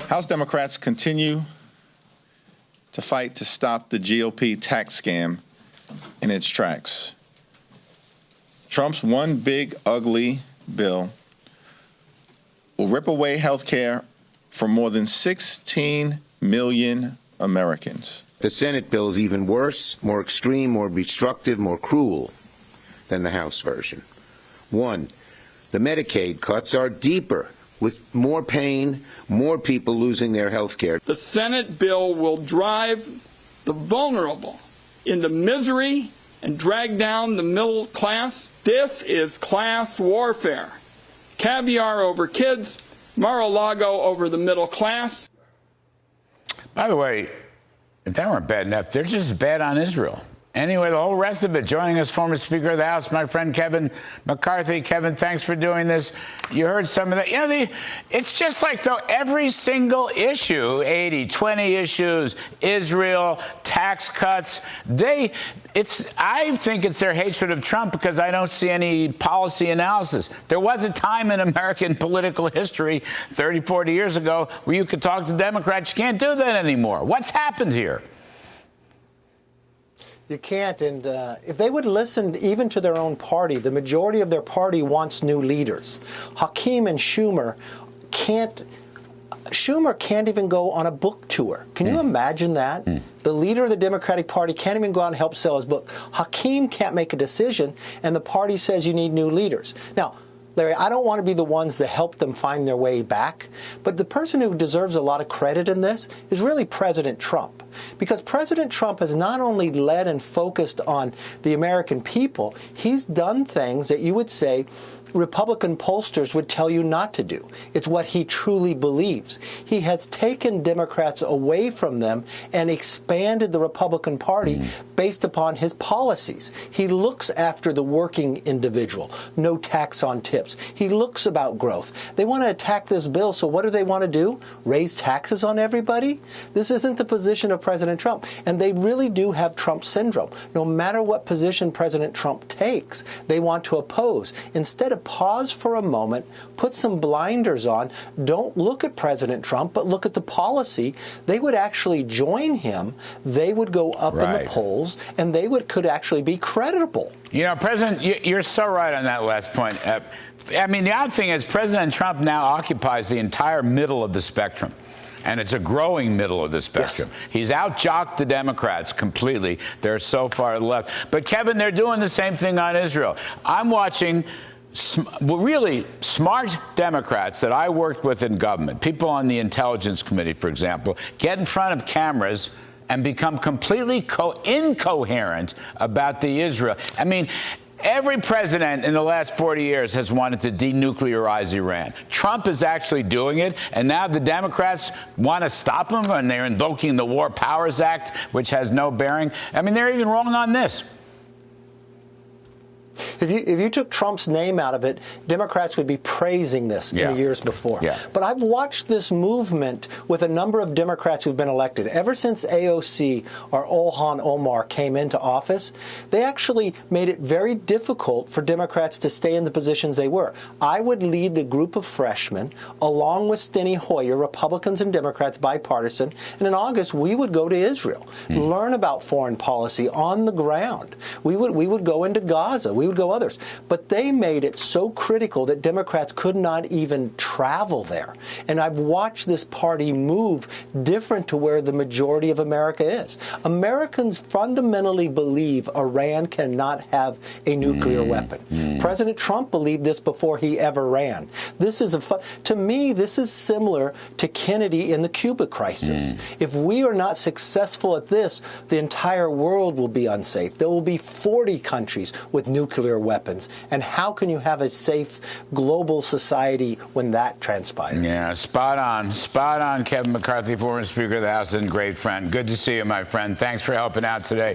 House Democrats continue to fight to stop the GOP tax scam in its tracks. Trump's one big, ugly bill will rip away health care for more than 16 million Americans. The Senate bill is even worse, more extreme, more destructive, more cruel than the House version. One, the Medicaid cuts are deeper, with more pain, more people losing their health care. The Senate bill will drive the vulnerable into misery and drag down the middle class. This is class warfare. Caviar over kids, Mar-a-Lago over the middle class. By the way, if that weren't bad enough, they're just bad on Israel. Anyway, the whole rest of it, joining us, former Speaker of the House, my friend Kevin McCarthy. Kevin, thanks for doing this. You heard some of that. You know, it's just like, though, every single issue, 80-20 issues, Israel, tax cuts, I think it's their hatred of Trump because I don't see any policy analysis. There was a time in American political history 30, 40 years ago where you could talk to Democrats. You can't do that anymore. What's happened here? You can't, and if they would listen even to their own party, the majority of their party wants new leaders. Hakeem and Schumer can't even go on a book tour. Can you imagine that? The leader of the Democratic Party can't even go out and help sell his book. Hakeem can't make a decision, and the party says you need new leaders. Now, Larry, I don't want to be the ones that help them find their way back, but the person who deserves a lot of credit in this is really President Trump. Because President Trump has not only led and focused on the American people, he's done things that you would say Republican pollsters would tell you not to do. It's what he truly believes. He has taken Democrats away from them and expanded the Republican Party based upon his policies. He looks after the working individual. No tax on tips. He looks about growth. They want to attack this bill, so what do they want to do? Raise taxes on everybody? This isn't the position of President Trump. And they really do have Trump syndrome. No matter what position President Trump takes, they want to oppose. Instead of pause for a moment, put some blinders on, don't look at President Trump, but look at the policy, they would actually join him. They would go up in the polls, and they could actually be credible. You know, President, you're so right on that last point. I mean, the odd thing is President Trump now occupies the entire middle of the spectrum. And it's a growing middle of the spectrum. Yes. He's out-jocked the Democrats completely. They're so far left. But, Kevin, they're doing the same thing on Israel. I'm watching really smart Democrats that I worked with in government, people on the Intelligence Committee, for example, get in front of cameras and become completely incoherent about the Israel. I mean, every president in the last 40 years has wanted to denuclearize Iran. Trump is actually doing it, and now the Democrats want to stop him, and they're invoking the War Powers Act, which has no bearing. I mean, they're even wrong on this. If you took Trump's name out of it, Democrats would be praising this in the years before. But I've watched this movement with a number of Democrats who've been elected. Ever since AOC or Ilhan Omar came into office, they actually made it very difficult for Democrats to stay in the positions they were. I would lead the group of freshmen, along with Steny Hoyer, Republicans and Democrats, bipartisan, and in August we would go to Israel, learn about foreign policy on the ground. We would go into Gaza. We would go others. But they made it so critical that Democrats could not even travel there. And I've watched this party move different to where the majority of America is. Americans fundamentally believe Iran cannot have a nuclear weapon. President Trump believed this before he ever ran. This is to me, this is similar to Kennedy in the Cuba crisis. If we are not successful at this, the entire world will be unsafe. There will be 40 countries with nuclear weapons. And how can you have a safe global society when that transpires? Yeah, spot on. Spot on, Kevin McCarthy, former Speaker of the House and great friend. Good to see you, my friend. Thanks for helping out today.